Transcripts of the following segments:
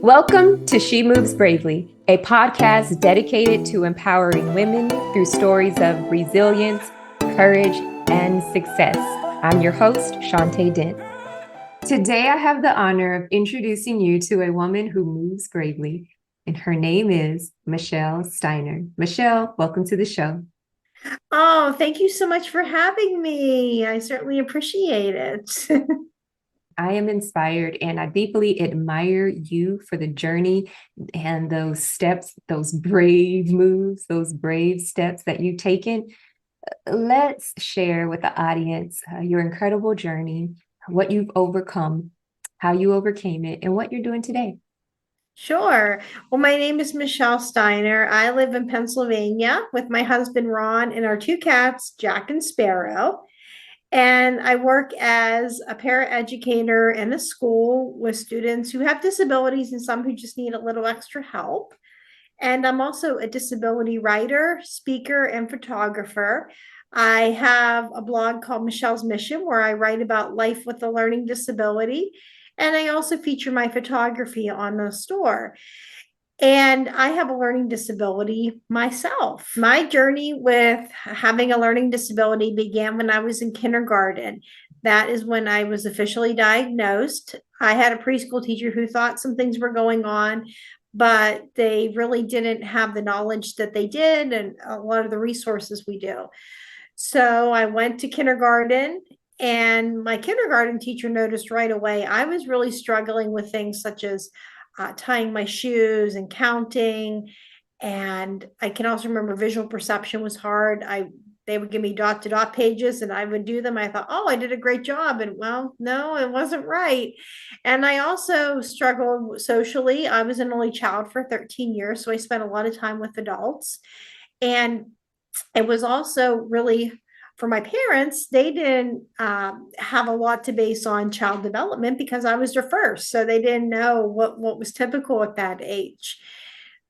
Welcome to She Moves Bravely, a podcast dedicated to empowering women through stories of resilience, courage, and success. I'm your host, Shantae Dent. Today, I have the honor of introducing you to a woman who moves bravely, and her name is Michelle Steiner. Michelle, welcome to the show. Oh, thank you so much for having me. I certainly appreciate it. I am inspired and I deeply admire you for the journey and those steps, those brave moves, those brave steps that you've taken. Let's share with the audience your incredible journey, what you've overcome, how you overcame it, and what you're doing today. Sure. Well, my name is Michelle Steiner. I live in Pennsylvania with my husband, Ron, and our two cats, Jack and Sparrow. And I work as a paraeducator in a school with students who have disabilities and some who just need a little extra help. And I'm also a disability writer, speaker, and photographer. I have a blog called Michelle's Mission where I write about life with a learning disability. And I also feature my photography on the store. And I have a learning disability myself. My journey with having a learning disability began when I was in kindergarten. That is when I was officially diagnosed. I had a preschool teacher who thought some things were going on, but they really didn't have the knowledge that they did and a lot of the resources we do. So I went to kindergarten, and my kindergarten teacher noticed right away I was really struggling with things such as tying my shoes and counting. And I can also remember visual perception was hard. They would give me dot to dot pages and I would do them. I thought, oh, I did a great job. And well, no, it wasn't right. And I also struggled socially. I was an only child for 13 years. So I spent a lot of time with adults. And it was also really for my parents, they didn't have a lot to base on child development because I was their first. So they didn't know what was typical at that age.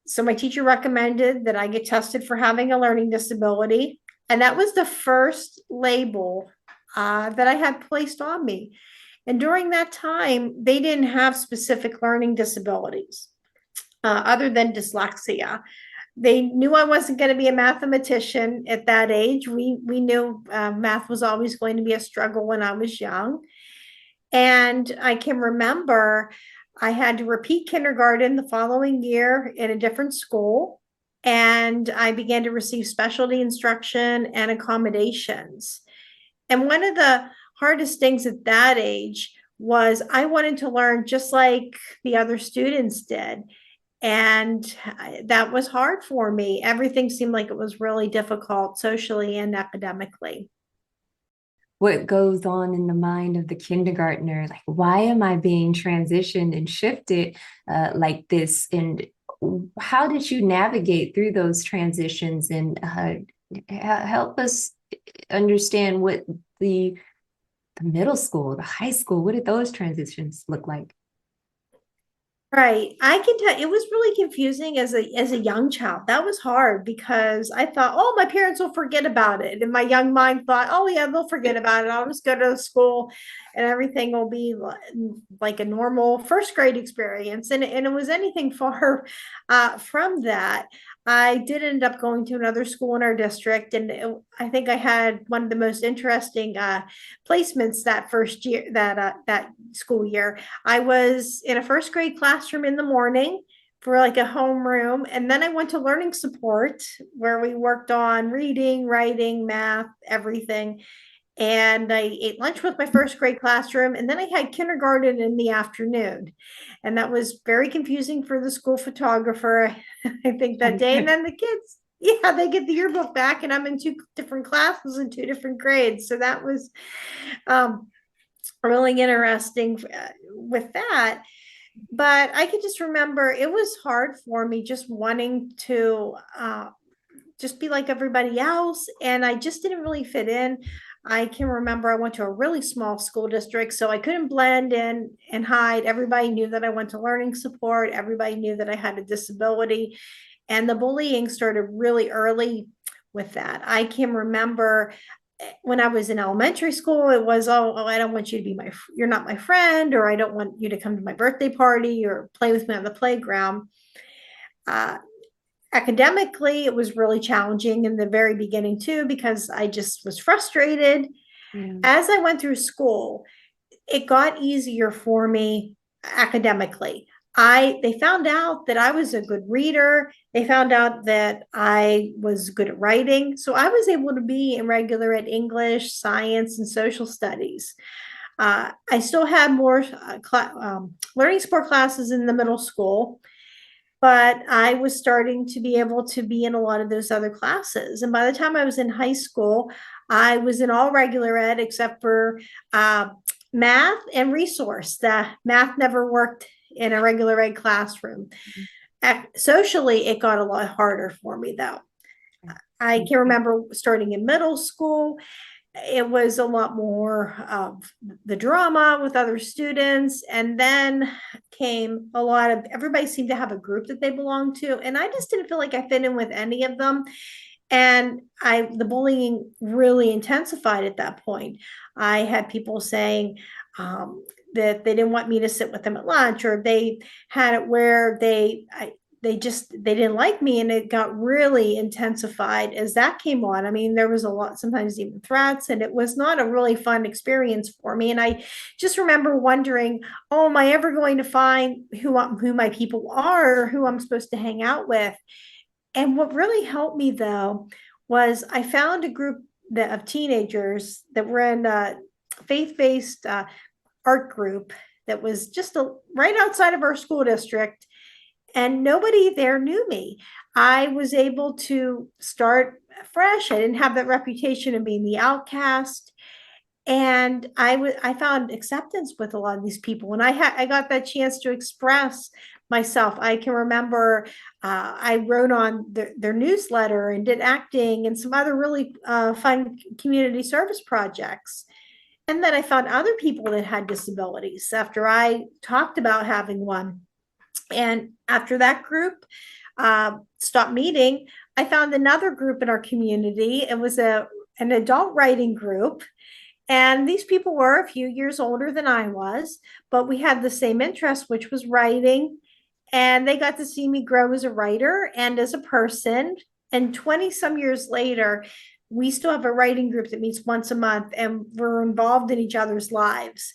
So my teacher recommended that I get tested for having a learning disability. And that was the first label that I had placed on me. And during that time, they didn't have specific learning disabilities other than dyslexia. They knew I wasn't going to be a mathematician at that age. We knew math was always going to be a struggle when I was young. And I can remember I had to repeat kindergarten the following year in a different school. And I began to receive specialty instruction and accommodations. And one of the hardest things at that age was I wanted to learn just like the other students did. And that was hard for me. Everything seemed like it was really difficult socially and academically. What goes on in the mind of the kindergartner? Like, why am I being transitioned and shifted like this? And how did you navigate through those transitions and help us understand what the middle school, the high school, what did those transitions look like? Right. I can tell it was really confusing as a young child. That was hard because I thought, oh, my parents will forget about it. And my young mind thought, oh yeah, they'll forget about it. I'll just go to school and everything will be like a normal first grade experience. And it was anything far from that. I did end up going to another school in our district, and I think I had one of the most interesting placements that first year, that school year. I was in a first grade classroom in the morning for like a homeroom. And then I went to learning support where we worked on reading, writing, math, everything. And I ate lunch with my first grade classroom. And then I had kindergarten in the afternoon. And that was very confusing for the school photographer, I think, that day. And then the kids, yeah, they get the yearbook back, and I'm in two different classes in two different grades. So that was um, really interesting with that. But I can just remember it was hard for me just wanting to just be like everybody else. And I just didn't really fit in. I can remember I went to a really small school district, so I couldn't blend in and hide. Everybody knew that I went to learning support, everybody knew that I had a disability. And the bullying started really early with that. I can remember when I was in elementary school, it was, oh, I don't want you to be you're not my friend, or I don't want you to come to my birthday party or play with me on the playground. Uh, Academically, it was really challenging in the very beginning too, because I just was frustrated. Yeah. As I went through school, it got easier for me academically. They found out that I was a good reader. They found out that I was good at writing. So I was able to be in regular ed English, science, and social studies. I still had more learning support classes in the middle school, but I was starting to be able to be in a lot of those other classes. And by the time I was in high school, I was in all regular ed except for math and resource. The math never worked in a regular ed classroom. Socially, it got a lot harder for me though. I can remember starting in middle school, it was a lot more of the drama with other students. And then came a lot of, everybody seemed to have a group that they belonged to. And I just didn't feel like I fit in with any of them. And the bullying really intensified at that point. I had people saying, that they didn't want me to sit with them at lunch, or they had it where they didn't like me, and it got really intensified as that came on. I mean, there was a lot, sometimes even threats, and it was not a really fun experience for me. And I just remember wondering, oh, am I ever going to find who my people are, or who I'm supposed to hang out with? And what really helped me though was I found a group of teenagers that were in a faith-based art group that was just right outside of our school district, and nobody there knew me. I was able to start fresh. I didn't have that reputation of being the outcast. And I found acceptance with a lot of these people. And I got that chance to express myself. I can remember I wrote on their newsletter and did acting and some other really fun community service projects. And then I found other people that had disabilities after I talked about having one. And after that group stopped meeting, I found another group in our community. It was an adult writing group. And these people were a few years older than I was, but we had the same interest, which was writing. And they got to see me grow as a writer and as a person. And 20 some years later, we still have a writing group that meets once a month, and we're involved in each other's lives.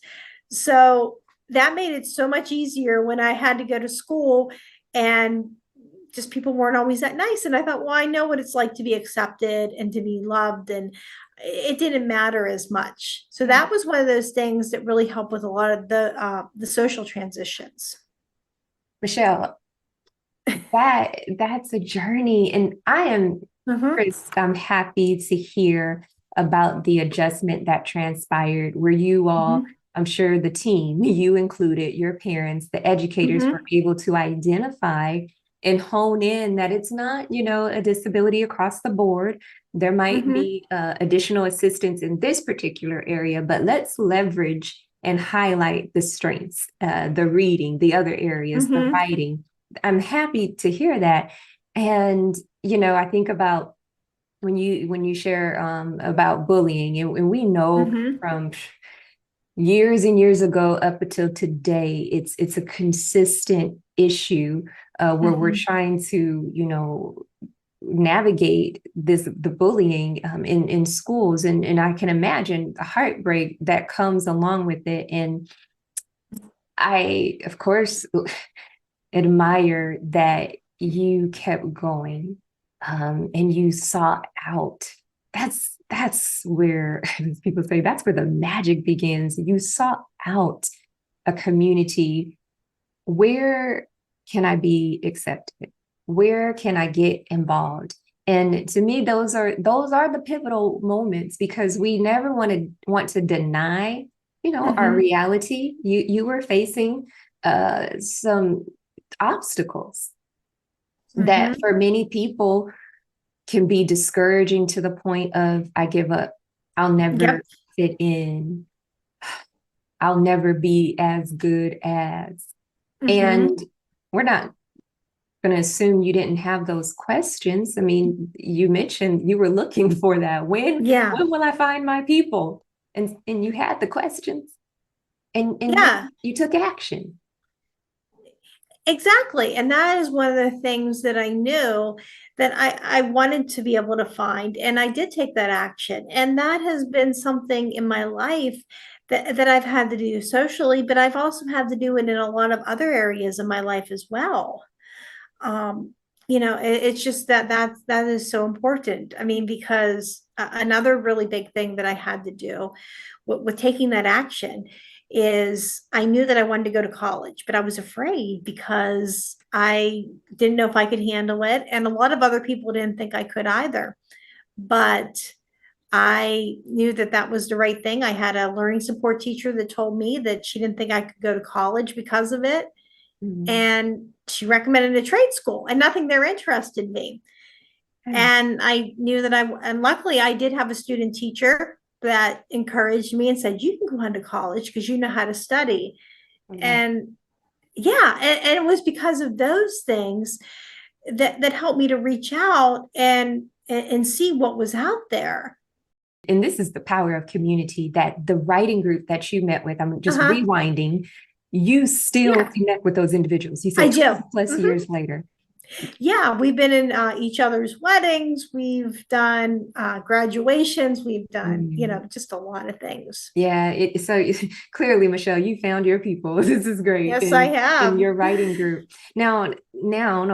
So that made it so much easier when I had to go to school, and just people weren't always that nice. And I thought, well, I know what it's like to be accepted and to be loved, and it didn't matter as much. So that was one of those things that really helped with a lot of the social transitions. Michelle, that's a journey, and I'm happy to hear about the adjustment that transpired where you all, I'm sure the team, you included, your parents, the educators were able to identify and hone in that it's not, a disability across the board. There might be additional assistance in this particular area, but let's leverage and highlight the strengths, the reading, the other areas, the writing. I'm happy to hear that. And, I think about when you share about bullying, and we know from years and years ago up until today, it's a consistent issue where we're trying to, navigate the bullying in schools. And I can imagine the heartbreak that comes along with it. And I, of course, admire that you kept going and you sought out. That's where, as people say, that's where the magic begins. You sought out a community. Where can I be accepted? Where can I get involved? And to me, those are the pivotal moments, because we never want to deny, our reality. You were facing some obstacles that for many people can be discouraging to the point of, I give up. I'll never fit in. I'll never be as good as. And we're not going to assume you didn't have those questions. I mean, you mentioned you were looking for that. Yeah. When will I find my people? And you had the questions, and then Yeah. you took action. Exactly. And that is one of the things that I knew that I wanted to be able to find. And I did take that action. And that has been something in my life that I've had to do socially, but I've also had to do it in a lot of other areas of my life as well. Um, it's just that is so important. I mean, because another really big thing that I had to do with taking that action is I knew that I wanted to go to college, but I was afraid because I didn't know if I could handle it. And a lot of other people didn't think I could either. But I knew that that was the right thing. I had a learning support teacher that told me that she didn't think I could go to college because of it. Mhm. And she recommended a trade school, and nothing there interested me. Okay. And I knew that and luckily I did have a student teacher that encouraged me and said, you can go on to college because you know how to study. I love And yeah, and it was because of those things that helped me to reach out and see what was out there. and this is the power of community, that the writing group that you met with, I'm just Uh-huh. rewinding, you still Yeah, connect with those individuals. You I said do. 20 plus Mhm. years later. Yeah, we've been in each other's weddings. We've done graduations. We've done, Mm. just a lot of things. Yeah, so clearly, Michelle, you found your people. This is great. Yes, I In have. your writing group. Now,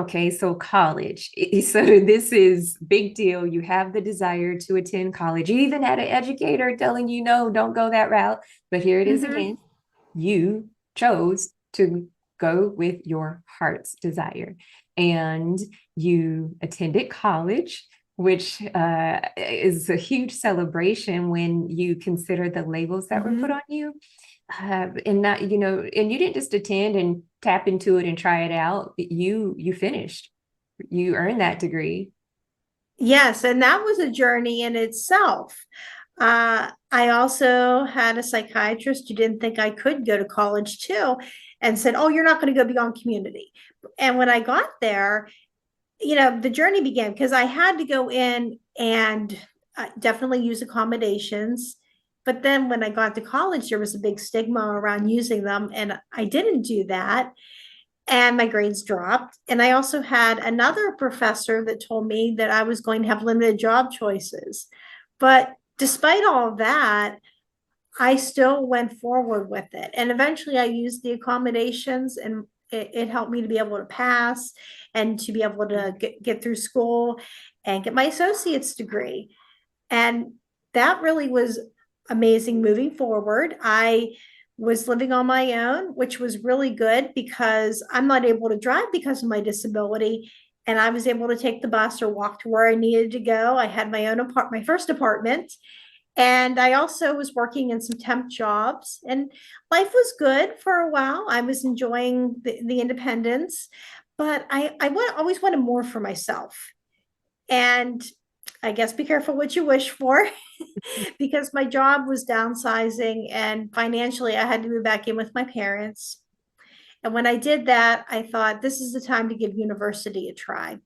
okay, so college. So this is big deal. You have the desire to attend college. You even had an educator telling you, no, don't go that route. But here it is Hmm. again. You chose to go with your heart's desire, and you attended college, which is a huge celebration when you consider the labels that were put Hmm. on you. And not, and you didn't just attend and tap into it and try it out. You finished. You earned that degree. Yes, and that was a journey in itself. I also had a psychiatrist who didn't think I could go to college too, and said, "Oh, you're not going to go beyond community." And when I got there, the journey began because I had to go in and definitely use accommodations. But then when I got to college, there was a big stigma around using them, and I didn't do that. And my grades dropped. And I also had another professor that told me that I was going to have limited job choices. But despite all of that, I still went forward with it. And eventually I used the accommodations, and it helped me to be able to pass and to be able to get through school and get my associate's degree. And that really was amazing moving forward. I was living on my own, which was really good because I'm not able to drive because of my disability. And I was able to take the bus or walk to where I needed to go. I had my own my first apartment. And I also was working in some temp jobs, and life was good for a while. I was enjoying the independence, but always wanted more for myself. And I guess be careful what you wish for because my job was downsizing and financially I had to move back in with my parents. And when I did that, I thought this is the time to give university a try.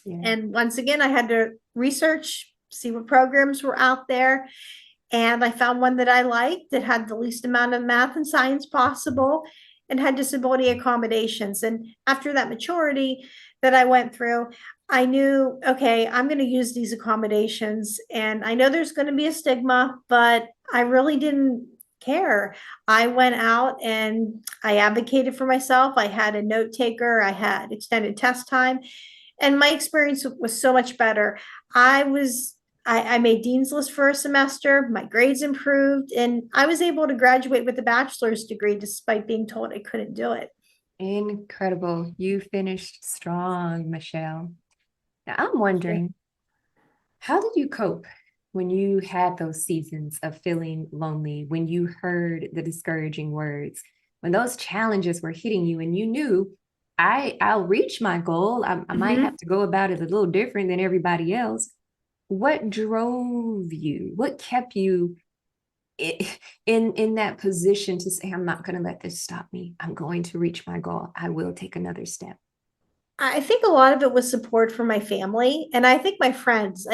Yeah. And once again, I had to research, see what programs were out there. And I found one that I liked that had the least amount of math and science possible and had disability accommodations. And after that maturity that I went through, I knew, okay, I'm going to use these accommodations. And I know there's going to be a stigma, but I really didn't care. I went out and I advocated for myself. I had a note taker, I had extended test time, and my experience was so much better. I made dean's list for a semester, my grades improved, and I was able to graduate with a bachelor's degree despite being told I couldn't do it. Incredible. You finished strong, Michelle. Now, I'm Thank you. wondering, how did you cope when you had those seasons of feeling lonely, when you heard the discouraging words, when those challenges were hitting you and you knew I'll reach my goal. I might have Mhm. to go about it a little different than everybody else. What drove you? What kept you in that position to say, I'm not going to let this stop me. I'm going to reach my goal. I will take another step. I think a lot of it was support from my family. And I think friends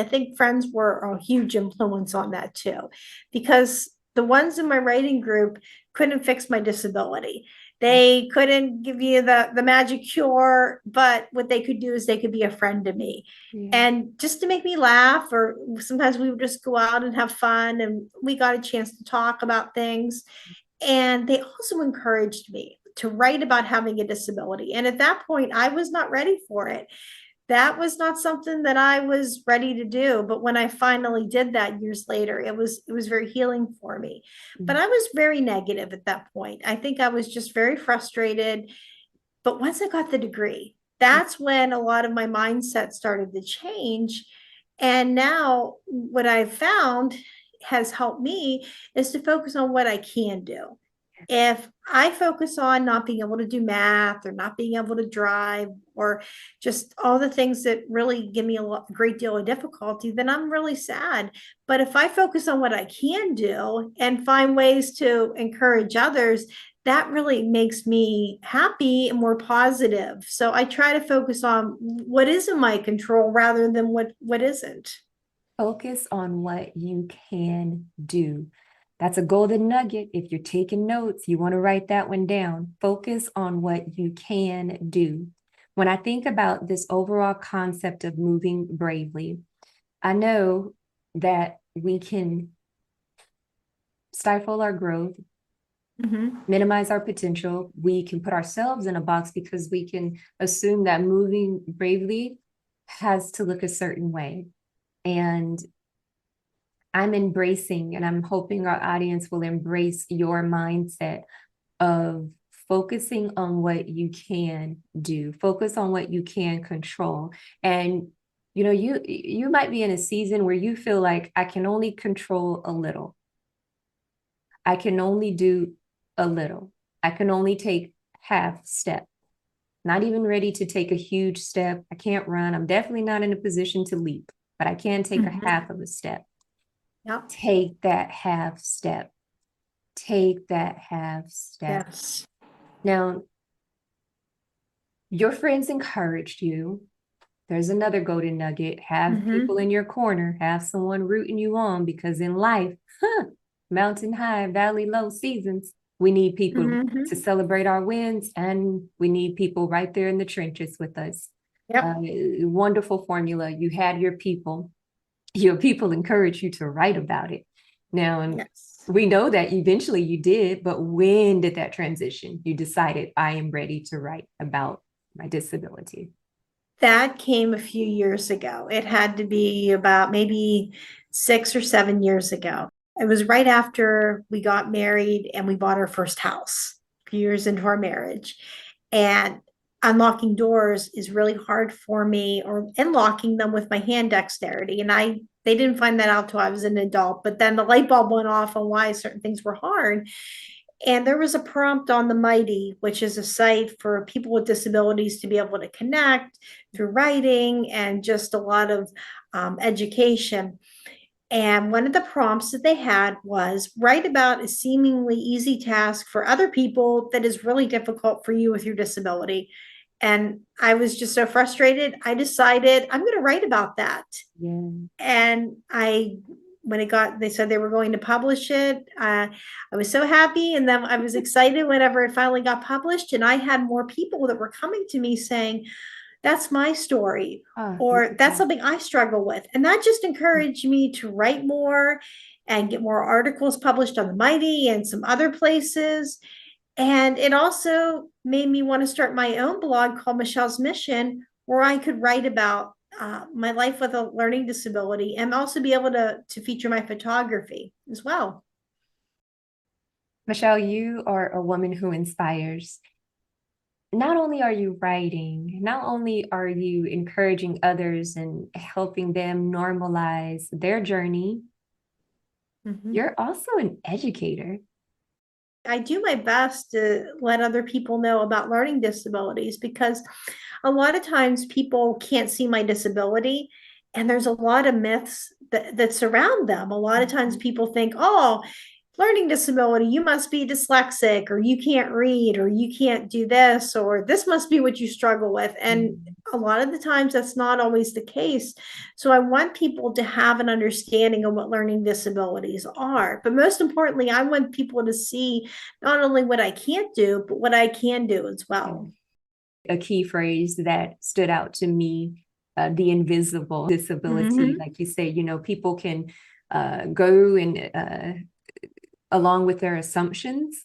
were a huge influence on that too, because the ones in my writing group couldn't fix my disability. They couldn't give you the magic cure, but what they could do is they could be a friend to me. Yeah. And just to make me laugh, or sometimes we would just go out and have fun and we got a chance to talk about things. And they also encouraged me to write about having a disability. And at that point, I was not ready for it. That was not something that I was ready to do. But when I finally did that years later, it was very healing for me. But Mm. I was very negative at that point. I think I was just very frustrated. But once I got the degree, that's when a lot of my mindset started to change. And now what I've found has helped me is to focus on what I can do. If I focus on not being able to do math or not being able to drive or just all the things that really give me a great deal of difficulty, then I'm really sad. But if I focus on what I can do and find ways to encourage others, that really makes me happy and more positive. So I try to focus on what is in my control rather than what isn't. Focus on what you can do. That's a golden nugget. If you're taking notes, you want to write that one down. Focus on what you can do. When I think about this overall concept of moving bravely, I know that we can stifle our growth, Mhm. minimize our potential. We can put ourselves in a box because we can assume that moving bravely has to look a certain way. And I'm embracing, and I'm hoping our audience will embrace your mindset of focusing on what you can do, focus on what you can control. And you might be in a season where you feel like I can only control a little. I can only do a little. I can only take half step. Not even ready to take a huge step. I can't run. I'm definitely not in a position to leap, but I can take a Mhm. half of a step. Yep. Take that half step. Take that half step. Yes. Now, your friends encouraged you. There's another golden nugget. Have people Mhm. in your corner, have someone rooting you on because in life, mountain high, valley low seasons, we need people to Mhm. celebrate our wins and we need people right there in the trenches with us. Yep. Wonderful formula. You had your people encourage you to write about it. Now, and Yes. we know that eventually you did, but when did that transition? You decided, I am ready to write about my disability. That came a few years ago. It had to be about maybe 6 or 7 years ago. It was right after we got married and we bought our first house, a few years into our marriage. And unlocking doors is really hard for me, or unlocking them with my hand dexterity. And they didn't find that out till I was an adult, but then the light bulb went off on why certain things were hard. And there was a prompt on the Mighty, which is a site for people with disabilities to be able to connect through writing and just a lot of education. And one of the prompts that they had was write about a seemingly easy task for other people that is really difficult for you with your disability. And I was just so frustrated. I decided I'm going to write about that. Yeah. And when they said they were going to publish it, I was so happy. And then I was excited whenever it finally got published. And I had more people that were coming to me saying, that's my story, Look or at that's that. something I struggle with. And that just encouraged me to write more and get more articles published on the Mighty and some other places. And it also made me want to start my own blog called Michelle's Mission, where I could write about my life with a learning disability and also be able to feature my photography as well. Michelle, you are a woman who inspires. Not only are you writing, not only are you encouraging others and helping them normalize their journey, Mhm. you're also an educator. I do my best to let other people know about learning disabilities, because a lot of times people can't see my disability, and there's a lot of myths that surround them. A lot of times people think, oh, learning disability, you must be dyslexic, or you can't read, or you can't do this, or this must be what you struggle with. And a lot of the times that's not always the case. So I want people to have an understanding of what learning disabilities are. But most importantly, I want people to see not only what I can't do, but what I can do as well. A key phrase that stood out to me, the invisible disability. Like you say, people can go and along with their assumptions.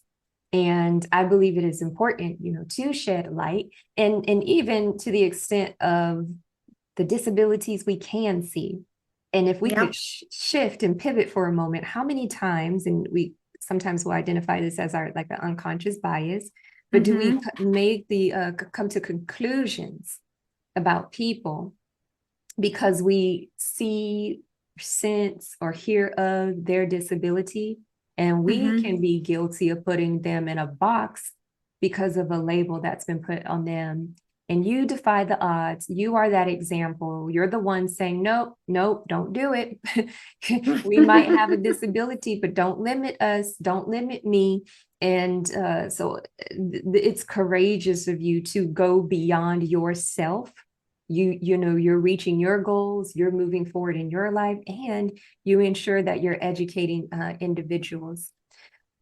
And I believe it is important, to shed light, and even to the extent of the disabilities we can see. And if we Yeah. could shift and pivot for a moment, how many times, and we sometimes will identify this as our like an unconscious bias, but do we make the come to conclusions about people because we see, sense, or hear of their disability, and we can be guilty of putting them in a box because of a label that's been put on them. And you defy the odds. You are that example. You're the one saying, nope, nope, don't do it. We might have a disability, but don't limit us. Don't limit me. And so it's courageous of you to go beyond yourself. You're reaching your goals, you're moving forward in your life, and you ensure that you're educating individuals.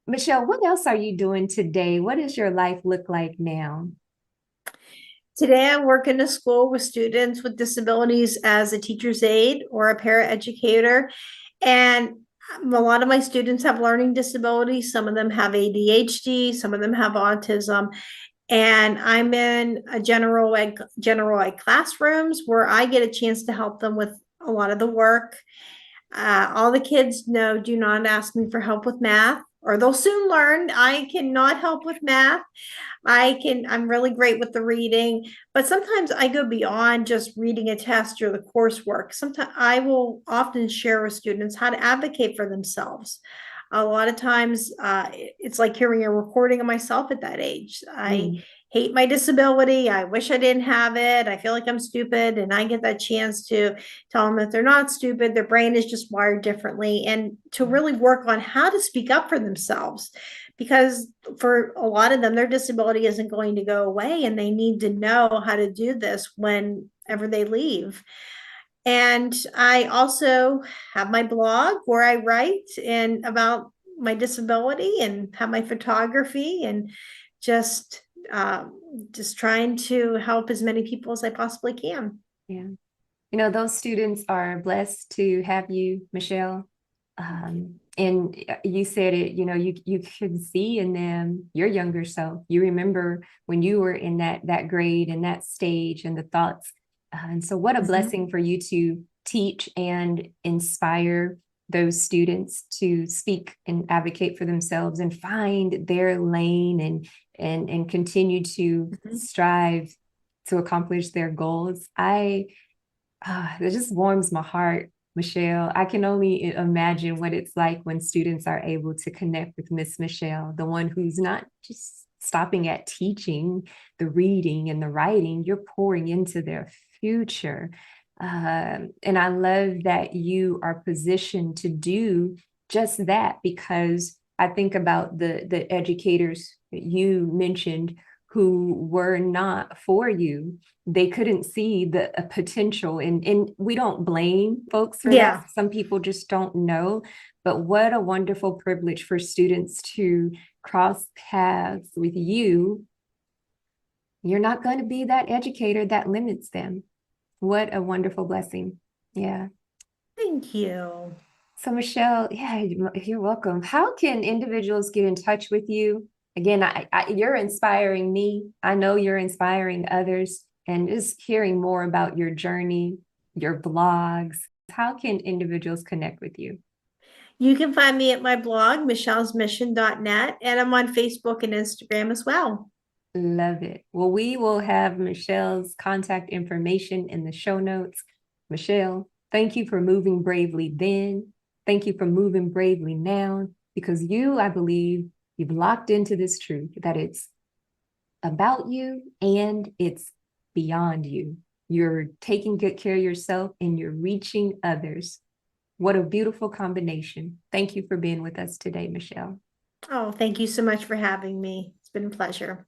Michelle, what else are you doing today? What does your life look like now? Today, I work in a school with students with disabilities as a teacher's aide or a paraeducator. And a lot of my students have learning disabilities. Some of them have ADHD, some of them have autism. And I'm in a general ed classrooms where I get a chance to help them with a lot of the work. All the kids know, do not ask me for help with math, or they'll soon learn I cannot help with math. I'm really great with the reading, but sometimes I go beyond just reading a test or the coursework. Sometimes I will often share with students how to advocate for themselves. A lot of times, it's like hearing a recording of myself at that age. I hate my disability. I wish I didn't have it. I feel like I'm stupid. And I get that chance to tell them that they're not stupid. Their brain is just wired differently, and to really work on how to speak up for themselves. Because for a lot of them, their disability isn't going to go away, and they need to know how to do this whenever they leave. And I also have my blog where I write and about my disability, and have my photography, and just just trying to help as many people as I possibly can. Yeah. Those students are blessed to have you, Michelle. And you said it, you can see in them your younger self. You remember when you were in that grade and that stage and the thoughts. And so what a blessing for you to teach and inspire those students to speak and advocate for themselves and find their lane and continue to strive to accomplish their goals. It just warms my heart, Michelle. I can only imagine what it's like when students are able to connect with Miss Michelle, the one who's not just stopping at teaching the reading and the writing. You're pouring into their future. And I love that you are positioned to do just that, because I think about the educators that you mentioned who were not for you. They couldn't see the potential, and we don't blame folks for that. Some people just don't know, but what a wonderful privilege for students to cross paths with you. You're not going to be that educator that limits them. What a wonderful blessing. Yeah. Thank you. So Michelle, yeah, you're welcome. How can individuals get in touch with you? Again, you're inspiring me. I know you're inspiring others, and just hearing more about your journey, your blogs. How can individuals connect with you? You can find me at my blog, michellesmission.net, and I'm on Facebook and Instagram as well. Love it. Well, we will have Michelle's contact information in the show notes. Michelle, thank you for moving bravely then. Thank you for moving bravely now, because I believe you've locked into this truth that it's about you and it's beyond you. You're taking good care of yourself and you're reaching others. What a beautiful combination. Thank you for being with us today, Michelle. Oh, thank you so much for having me. It's been a pleasure.